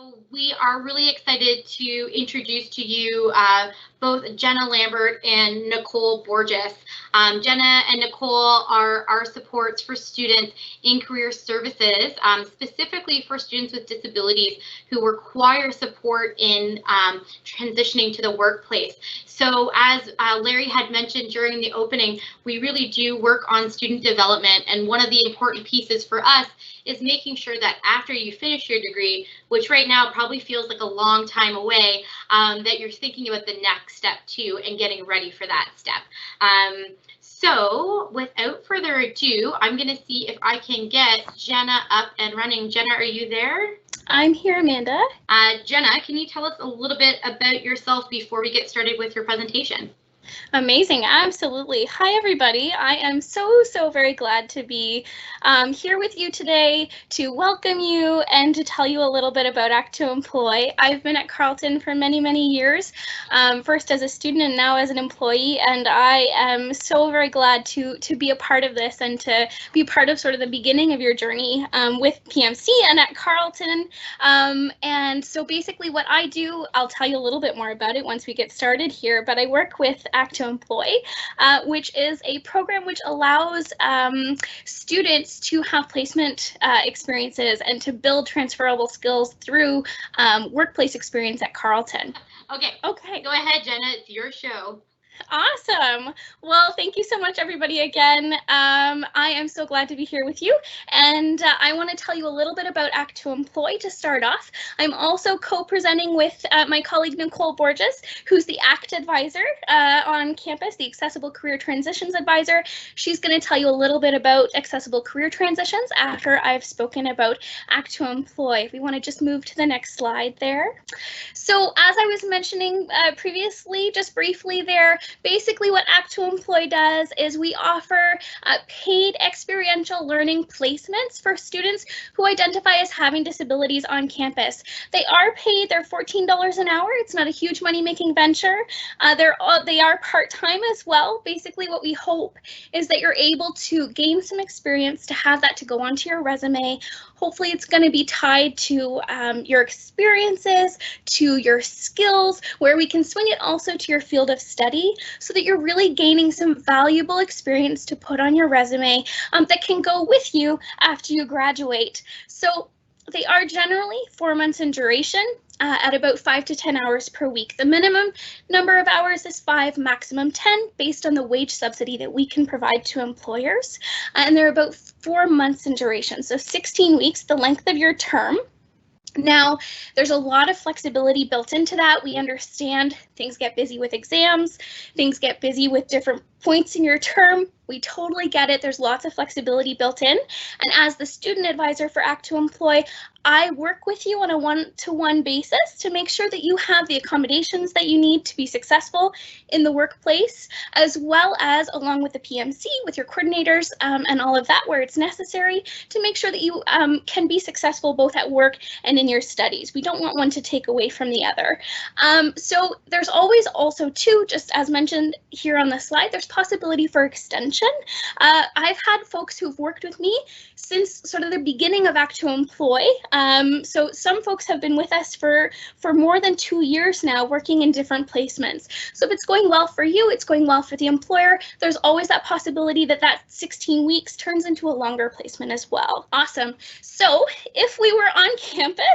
So we are really excited to introduce to you both Jenna Lambert and Nicole Borges. Jenna and Nicole are our supports for students in career services, specifically for students with disabilities who require support in transitioning to the workplace. So as Larry had mentioned during the opening, we really do work on student development, and one of the important pieces for us is making sure that after you finish your degree, which right now probably feels like a long time away, that you're thinking about the next step too and getting ready for that step. So without further ado, I'm going to see if I can get Jenna up and running. Jenna, are you there? I'm here, Amanda. Jenna, can you tell us a little bit about yourself before we get started with your presentation? Amazing, absolutely. Hi, everybody. I am so very glad to be here with you today to welcome you and to tell you a little bit about Act to Employ. I've been at Carleton for many years, first as a student and now as an employee, and I am so very glad to be a part of this and to be part of sort of the beginning of your journey with PMC and at Carleton. And so basically what I do, I'll tell you a little bit more about it once we get started here, but I work with Act to Employ, which is a program which allows students to have placement experiences and to build transferable skills through workplace experience at Carleton. Okay. Go ahead, Jenna. It's your show. Awesome. Well, thank you so much, everybody, again. I am so glad to be here with you, and I want to tell you a little bit about Act to Employ to start off. I'm also co-presenting with my colleague Nicole Borges, who's the ACT advisor on campus, the Accessible Career Transitions advisor. She's going to tell you a little bit about accessible career transitions after I've spoken about Act to Employ. If we want to just move to the next slide there. So as I was mentioning previously, just briefly there, basically what Act to Employ does is we offer paid experiential learning placements for students who identify as having disabilities on campus. They are paid, they're $14 an hour. It's not a huge money-making venture. They are part-time as well. Basically what we hope is that you're able to gain some experience, to have that to go onto your resume. Hopefully it's going to be tied to your experiences, to your skills, where we can swing it also to your field of study, so that you're really gaining some valuable experience to put on your resume that can go with you after you graduate. So they are generally 4 months in duration at about 5 to 10 hours per week. The minimum number of hours is 5, maximum 10, based on the wage subsidy that we can provide to employers. And they're about 4 months in duration, so 16 weeks, the length of your term. Now, there's a lot of flexibility built into that. We understand things get busy with exams, things get busy with different points in your term. We totally get it. There's lots of flexibility built in. And as the student advisor for Act to Employ, I work with you on a one-to-one basis to make sure that you have the accommodations that you need to be successful in the workplace, as well as along with the PMC, with your coordinators and all of that where it's necessary to make sure that you can be successful both at work and in your studies. We don't want one to take away from the other. So there's always also too, just as mentioned here on the slide, there's possibility for extension. I've had folks who've worked with me since sort of the beginning of Act to Employ. So some folks have been with us for more than 2 years now, working in different placements. So if it's going well for you, it's going well for the employer, there's always that possibility that that 16 weeks turns into a longer placement as well. Awesome. So if we were on campus,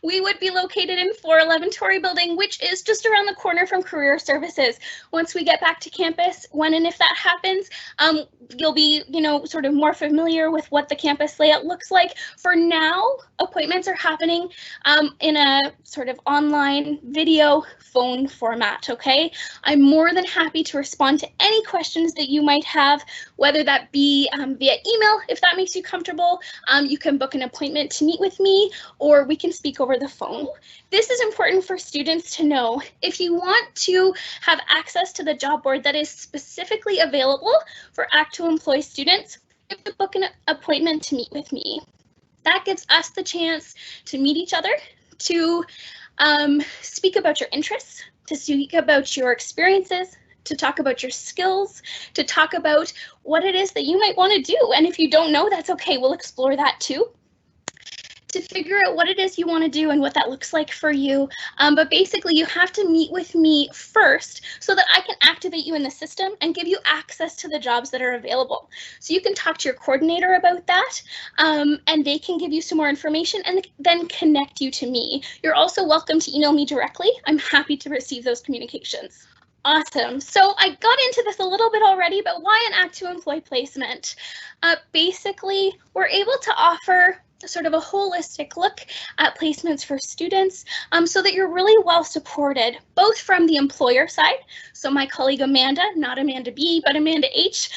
we would be located in 411 Torrey Building, which is just around the corner from Career Services. Once we get back to campus, when and if that happens, you'll be, sort of more familiar with what the campus layout looks like. For now, appointments are happening in a sort of online video phone format, okay? I'm more than happy to respond to any questions that you might have, whether that be via email, if that makes you comfortable. You can book an appointment to meet with me, or we can speak over the phone. This is important for students to know. If you want to have access to the job board that is specifically available for Act to Employ students, you have to book an appointment to meet with me. That gives us the chance to meet each other, to speak about your interests, to speak about your experiences, to talk about your skills, to talk about what it is that you might want to do. And if you don't know, that's okay. We'll explore that too. to figure out what it is you want to do and what that looks like for you. But basically, you have to meet with me first so that I can activate you in the system and give you access to the jobs that are available. So you can talk to your coordinator about that, and they can give you some more information and then connect you to me. You're also welcome to email me directly. I'm happy to receive those communications. Awesome. So I got into this a little bit already, but why an Act to Employ placement? Basically, we're able to offer sort of a holistic look at placements for students so that you're really well supported, both from the employer side. So my colleague Amanda, not Amanda B, but Amanda H,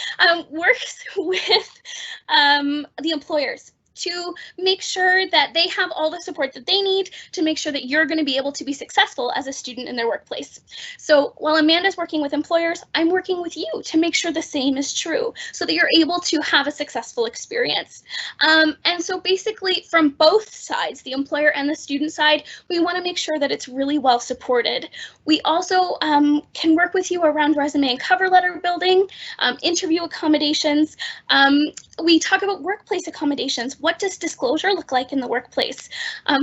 works with the employers to make sure that they have all the support that they need to make sure that you're going to be able to be successful as a student in their workplace. So while Amanda's working with employers, I'm working with you to make sure the same is true so that you're able to have a successful experience. And so basically from both sides, the employer and the student side, we want to make sure that it's really well supported. We also can work with you around resume and cover letter building, interview accommodations. We talk about workplace accommodations. What does disclosure look like in the workplace?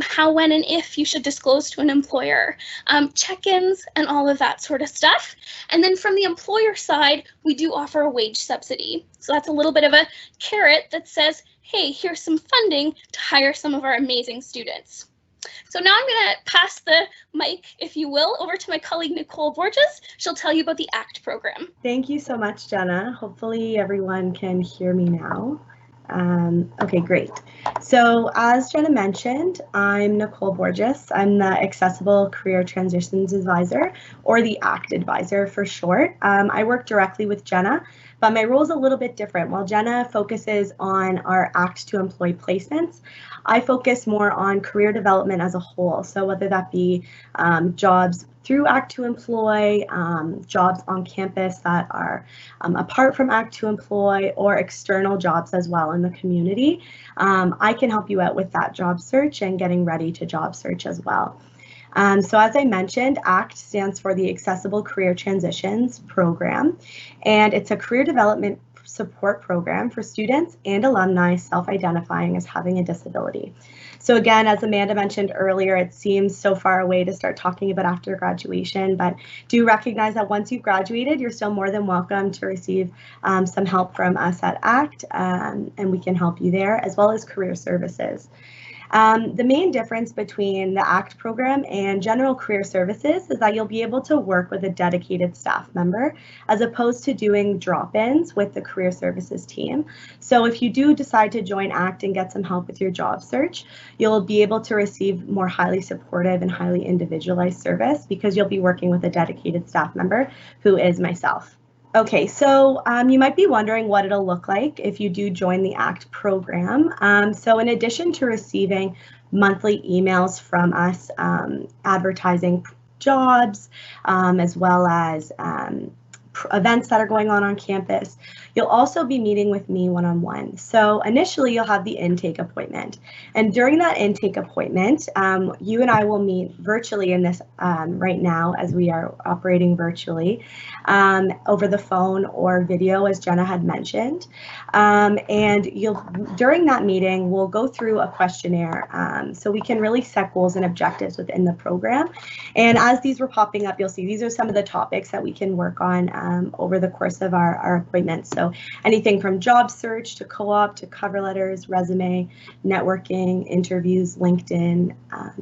How, when, and if you should disclose to an employer, check-ins and all of that sort of stuff. And then from the employer side, we do offer a wage subsidy. So that's a little bit of a carrot that says, hey, here's some funding to hire some of our amazing students. So now I'm going to pass the mic, if you will, over to my colleague Nicole Borges. She'll tell you about the ACT program. Thank you so much, Jenna. Hopefully everyone can hear me now. Okay, great. So as Jenna mentioned, I'm Nicole Borges. I'm the Accessible Career Transitions Advisor, or the ACT Advisor for short. I work directly with Jenna, but my role is a little bit different. While Jenna focuses on our ACT to Employ placements, I focus more on career development as a whole. So whether that be jobs through ACT to Employ, jobs on campus that are apart from ACT to Employ, or external jobs as well in the community, I can help you out with that job search and getting ready to job search as well. So as I mentioned, ACT stands for the Accessible Career Transitions Program, and it's a career development support program for students and alumni self-identifying as having a disability. So again, as Amanda mentioned earlier, it seems so far away to start talking about after graduation, but do recognize that once you've graduated, you're still more than welcome to receive some help from us at ACT, and we can help you there, as well as career services. The main difference between the ACT program and general career services is that you'll be able to work with a dedicated staff member as opposed to doing drop-ins with the career services team. So if you do decide to join ACT and get some help with your job search, you'll be able to receive more highly supportive and highly individualized service because you'll be working with a dedicated staff member who is myself. Okay, so you might be wondering what it'll look like if you do join the ACT program. So in addition to receiving monthly emails from us advertising jobs, as well as events that are going on campus, you'll also be meeting with me one-on-one. So initially you'll have the intake appointment, and during that intake appointment, you and I will meet virtually in this right now as we are operating virtually over the phone or video, as Jenna had mentioned. And during that meeting, we'll go through a questionnaire so we can really set goals and objectives within the program. And as these were popping up, you'll see these are some of the topics that we can work on over the course of our appointments. So anything from job search to co-op to cover letters, resume, networking, interviews, LinkedIn,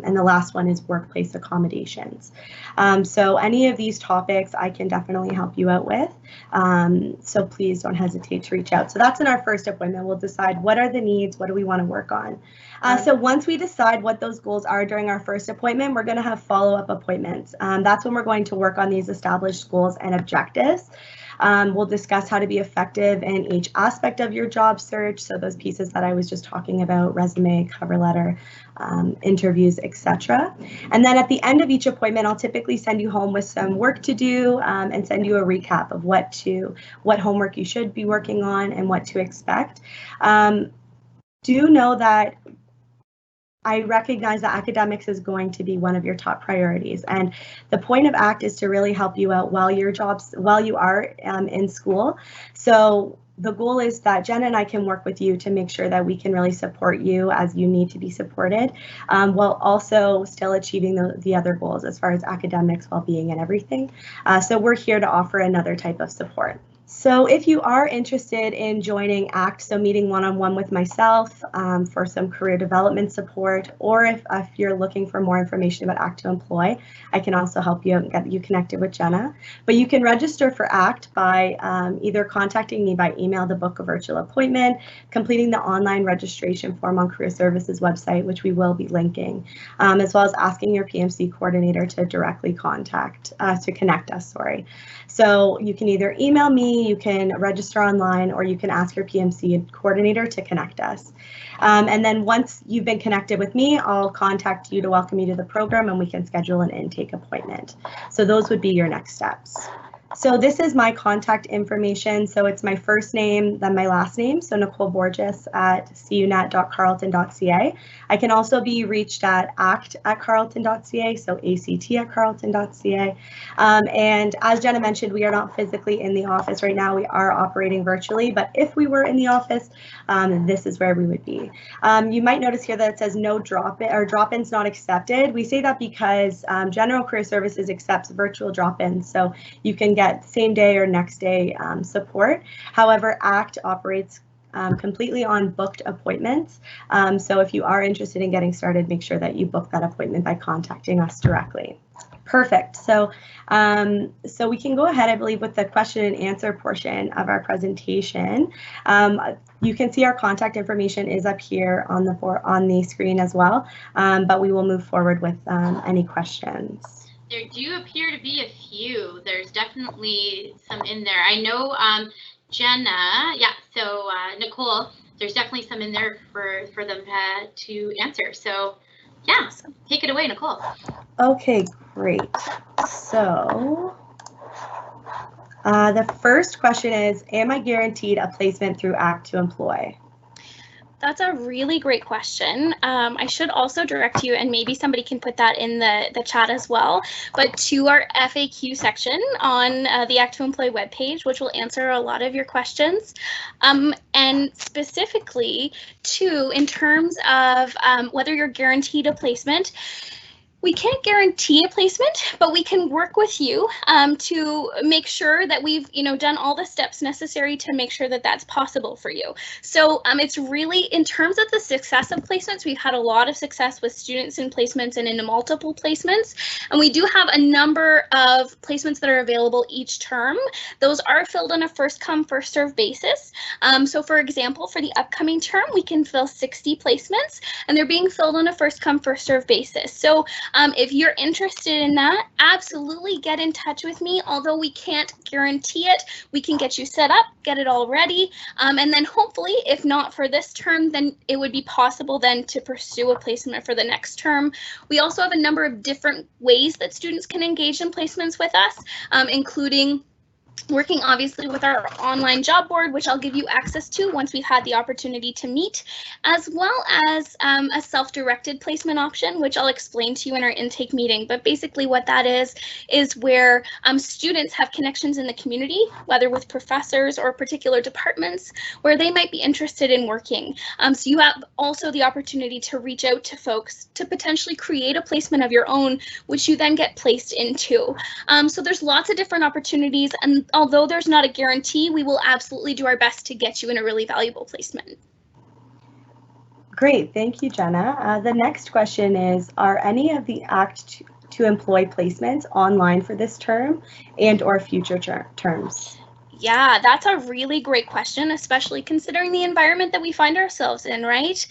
and the last one is workplace accommodations. So any of these topics I can definitely help you out with. So please don't hesitate to reach out. So that's in our first appointment. We'll decide what are the needs, what do we want to work on. So once we decide what those goals are during our first appointment, we're going to have follow-up appointments. That's when we're going to work on these established goals and objectives. We'll discuss how to be effective in each aspect of your job search. So those pieces that I was just talking about, resume, cover letter, interviews, etc. And then at the end of each appointment, I'll typically send you home with some work to do and send you a recap of what homework you should be working on and what to expect. Do know that I recognize that academics is going to be one of your top priorities, and the point of ACT is to really help you out while you are in school. So the goal is that Jenna and I can work with you to make sure that we can really support you as you need to be supported, while also still achieving the other goals as far as academics, well-being, and everything. So we're here to offer another type of support. So if you are interested in joining ACT, so meeting one-on-one with myself for some career development support, or if you're looking for more information about ACT to Employ, I can also help you and get you connected with Jenna. But you can register for ACT by either contacting me by email to book a virtual appointment, completing the online registration form on Career Services website, which we will be linking, as well as asking your PMC coordinator to directly connect us. So you can either email me, you can register online, or you can ask your PMC coordinator to connect us. And then once you've been connected with me, I'll contact you to welcome you to the program, and we can schedule an intake appointment. So those would be your next steps. So this is my contact information. So it's my first name, then my last name. So Nicole Borges at cunet.carleton.ca. I can also be reached at act@carleton.ca, so act@carleton.ca. And as Jenna mentioned, we are not physically in the office right now. We are operating virtually, but if we were in the office, this is where we would be. You might notice here that it says no drop-ins not accepted. We say that because General Career Services accepts virtual drop-ins, so you can get same day or next day support. However, ACT operates completely on booked appointments. So if you are interested in getting started, make sure that you book that appointment by contacting us directly. Perfect. So we can go ahead, I believe, with the question and answer portion of our presentation. You can see our contact information is up here on the screen as well, but we will move forward with any questions. There do appear to be a few. There's definitely some in there. I know Jenna, yeah, so Nicole, there's definitely some in there for them to answer. So yeah, take it away, Nicole. Okay, great. So the first question is, am I guaranteed a placement through ACT to Employ? That's a really great question. I should also direct you, and maybe somebody can put that in the chat as well, but to our FAQ section on the ACT to Employ webpage, which will answer a lot of your questions. And specifically, too, in terms of whether you're guaranteed a placement, we can't guarantee a placement, but we can work with you to make sure that we've, done all the steps necessary to make sure that that's possible for you. So it's really, in terms of the success of placements, we've had a lot of success with students in placements and in multiple placements. And we do have a number of placements that are available each term. Those are filled on a first come, first served basis. So for example, for the upcoming term, we can fill 60 placements, and they're being filled on a first come, first served basis. So if you're interested in that, absolutely get in touch with me. Although we can't guarantee it, we can get you set up, get it all ready. And then hopefully, if not for this term, then it would be possible then to pursue a placement for the next term. We also have a number of different ways that students can engage in placements with us, including working obviously with our online job board, which I'll give you access to once we've had the opportunity to meet, as well as a self-directed placement option, which I'll explain to you in our intake meeting. But basically what that is where students have connections in the community, whether with professors or particular departments, where they might be interested in working. So you have also the opportunity to reach out to folks to potentially create a placement of your own, which you then get placed into. So there's lots of different opportunities, and although there's not a guarantee, we will absolutely do our best to get you in a really valuable placement. Great, thank you, Jenna. The next question is, are any of the ACT to Employ placements online for this term and or future terms? Yeah, that's a really great question, especially considering the environment that we find ourselves in, right?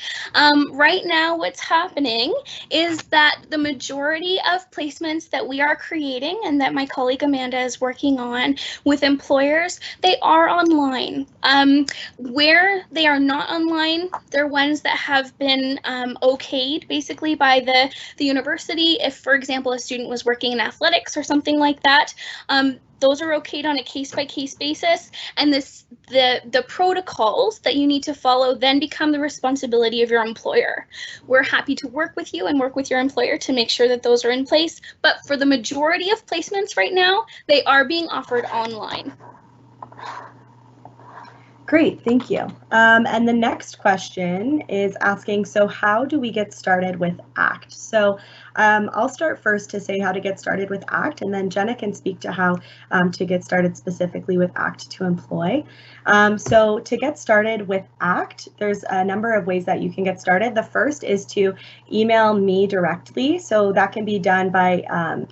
Right now, what's happening is that the majority of placements that we are creating and that my colleague Amanda is working on with employers, they are online. Where they are not online, they're ones that have been okayed basically by the university. If, for example, a student was working in athletics or something like that, those are okayed on a case-by-case basis, and the protocols that you need to follow then become the responsibility of your employer. We're happy to work with you and work with your employer to make sure that those are in place, but for the majority of placements right now, they are being offered online. Great, thank you. And the next question is asking, so how do we get started with ACT? So I'll start first to say how to get started with ACT, and then Jenna can speak to how to get started specifically with ACT to employ. So to get started with ACT, there's a number of ways that you can get started. The first is to email me directly. So that can be done by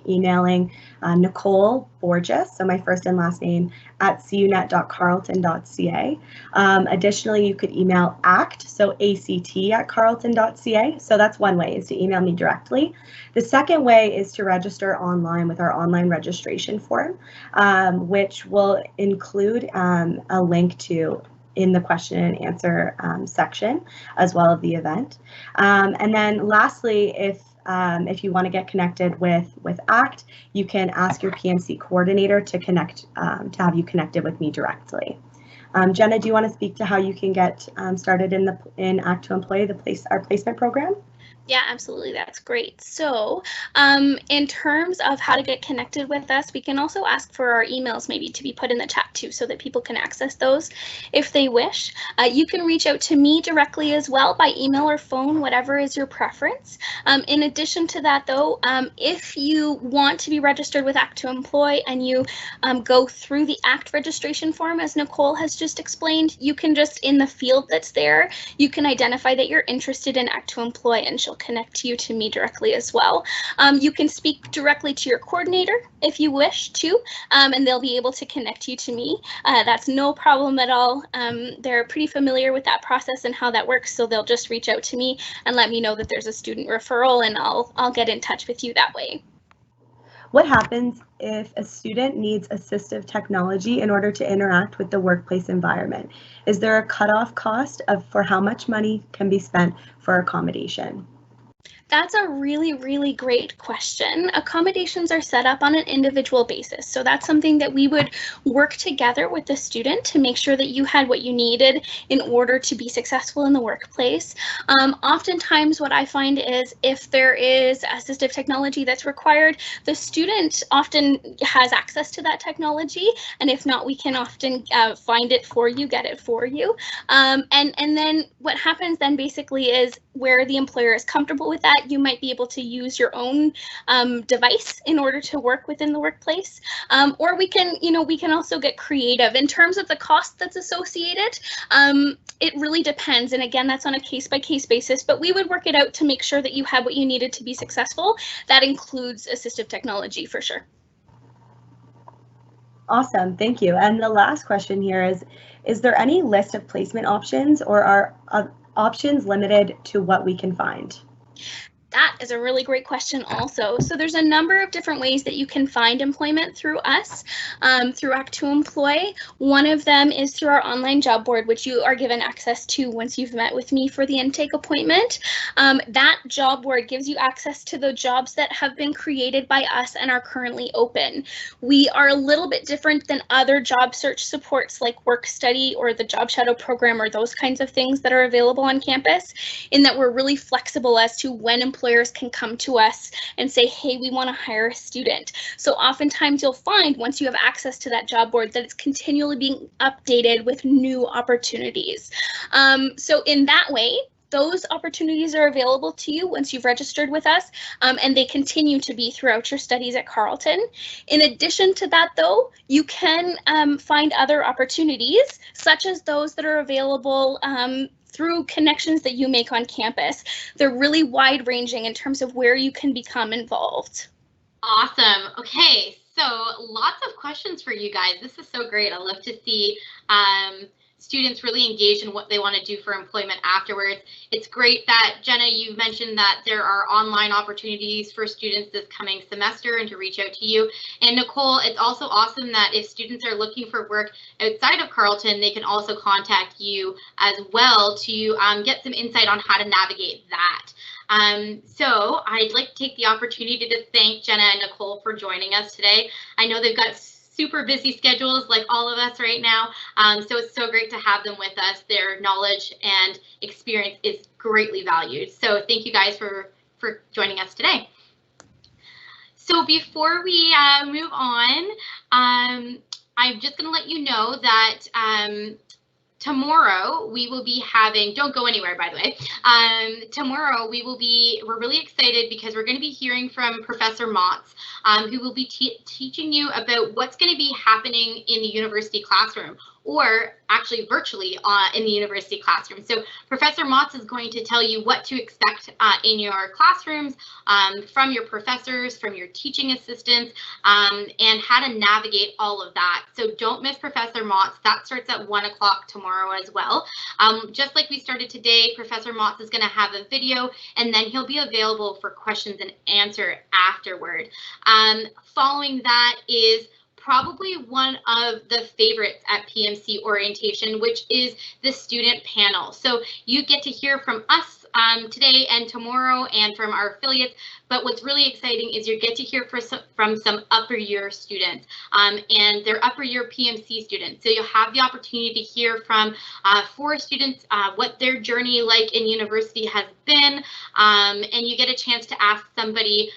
emailing Nicole Borges, so my first and last name, at cunet.carleton.ca. Additionally, you could email ACT, so ACT at carleton.ca. So that's one way, is to email me directly. The second way is to register online with our online registration form, which will include a link to in the question and answer section, as well as the event. And then lastly, if you want to get connected with ACT, you can ask your PMC coordinator to connect, to have you connected with me directly. Jenna, do you want to speak to how you can get started in ACT to Employ, our placement program? Yeah, absolutely. That's great. So in terms of how to get connected with us, we can also ask for our emails maybe to be put in the chat too, so that people can access those if they wish. You can reach out to me directly as well by email or phone, whatever is your preference. In addition to that though, if you want to be registered with ACT to Employ and you go through the ACT registration form, as Nicole has just explained, you can just, in the field that's there, you can identify that you're interested in ACT to Employ, and she'll connect you to me directly as well. You can speak directly to your coordinator if you wish to, and they'll be able to connect you to me. That's no problem at all. They're pretty familiar with that process and how that works, so they'll just reach out to me and let me know that there's a student referral, and I'll get in touch with you that way. What happens if a student needs assistive technology in order to interact with the workplace environment? Is there a cutoff cost for how much money can be spent for accommodation? That's a really, really great question. Accommodations are set up on an individual basis. So that's something that we would work together with the student to make sure that you had what you needed in order to be successful in the workplace. Oftentimes what I find is if there is assistive technology that's required, the student often has access to that technology. And if not, we can often find it for you, get it for you. And then what happens then basically is where the employer is comfortable with that, you might be able to use your own device in order to work within the workplace. Or we can also get creative in terms of the cost that's associated. It really depends. And again, that's on a case-by-case basis, but we would work it out to make sure that you had what you needed to be successful. That includes assistive technology for sure. Awesome, thank you. And the last question here is there any list of placement options, or are options limited to what we can find? That is a really great question also. So there's a number of different ways that you can find employment through us, through ACT to Employ. One of them is through our online job board, which you are given access to once you've met with me for the intake appointment. That job board gives you access to the jobs that have been created by us and are currently open. We are a little bit different than other job search supports like Work Study or the Job Shadow program or those kinds of things that are available on campus, in that we're really flexible as to when employers can come to us and say, hey, we want to hire a student. So oftentimes you'll find once you have access to that job board that it's continually being updated with new opportunities. So in that way, those opportunities are available to you once you've registered with us, and they continue to be throughout your studies at Carleton. In addition to that, though, you can find other opportunities, such as those that are available through connections that you make on campus. They're really wide ranging in terms of where you can become involved. Awesome. Okay, so lots of questions for you guys. This is so great. I love to see students really engaged in what they want to do for employment afterwards. It's great that, Jenna, you mentioned that there are online opportunities for students this coming semester and to reach out to you. And Nicole, it's also awesome that if students are looking for work outside of Carleton, they can also contact you as well to get some insight on how to navigate that. So I'd like to take the opportunity to thank Jenna and Nicole for joining us today. I know they've got super busy schedules like all of us right now. So it's so great to have them with us. Their knowledge and experience is greatly valued. So thank you guys for joining us today. So before we move on, I'm just going to let you know that tomorrow we will be having, don't go anywhere by the way, tomorrow we're really excited because we're going to be hearing from Professor Motz, who will be teaching you about what's going to be happening in the university classroom, or actually virtually in the university classroom. So Professor Motz is going to tell you what to expect in your classrooms, from your professors, from your teaching assistants, and how to navigate all of that. So don't miss Professor Motz. That starts at 1 o'clock tomorrow as well. Just like we started today, Professor Motz is going to have a video, and then he'll be available for questions and answer afterward. Following that is probably one of the favorites at PMC orientation, which is the student panel. So you get to hear from us today and tomorrow and from our affiliates, but what's really exciting is you get to hear from some upper year students, and they're upper year PMC students. So you'll have the opportunity to hear from 4 students what their journey like in university has been, and you get a chance to ask somebody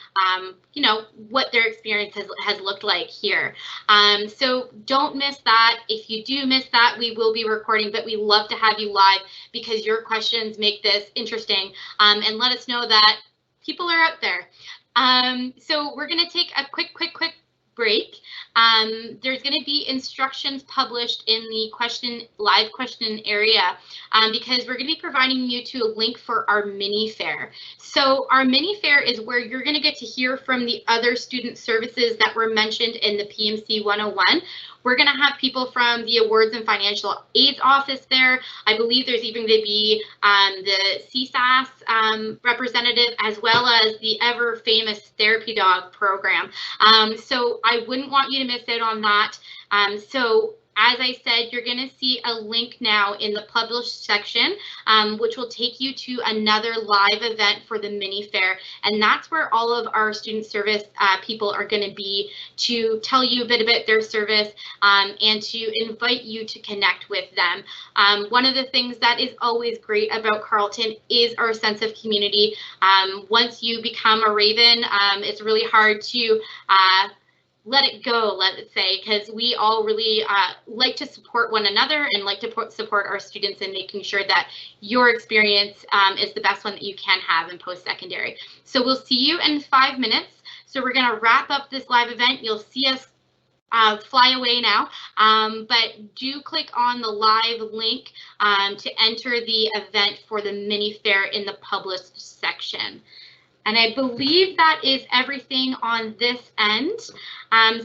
you know, what their experience has looked like here. So don't miss that. If you do miss that, we will be recording, but we love to have you live because your questions make this interesting, and let us know that people are out there. So we're going to take a quick break. There's going to be instructions published in the live question area, because we're going to be providing you to a link for our mini fair. So our mini fair is where you're going to get to hear from the other student services that were mentioned in the PMC 101. We're going to have people from the Awards and Financial Aids Office there. I believe there's even going to be the CSAS representative, as well as the ever famous Therapy Dog program. So I wouldn't want you to miss out on that. So as I said, you're going to see a link now in the published section, which will take you to another live event for the mini fair. And that's where all of our student service people are going to be to tell you a bit about their service, and to invite you to connect with them. One of the things that is always great about Carleton is our sense of community. Once you become a Raven, it's really hard to let it go, let's say, because we all really like to support one another and like to support our students in making sure that your experience is the best one that you can have in post-secondary. So we'll see you in 5 minutes. So we're going to wrap up this live event. You'll see us fly away now, but do click on the live link to enter the event for the mini fair in the published section. And I believe that is everything on this end.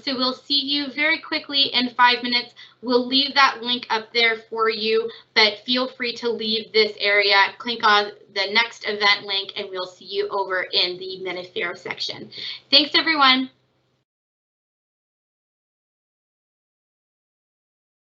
So we'll see you very quickly in 5 minutes. We'll leave that link up there for you, but feel free to leave this area, click on the next event link, and we'll see you over in the mini fair section. Thanks, everyone.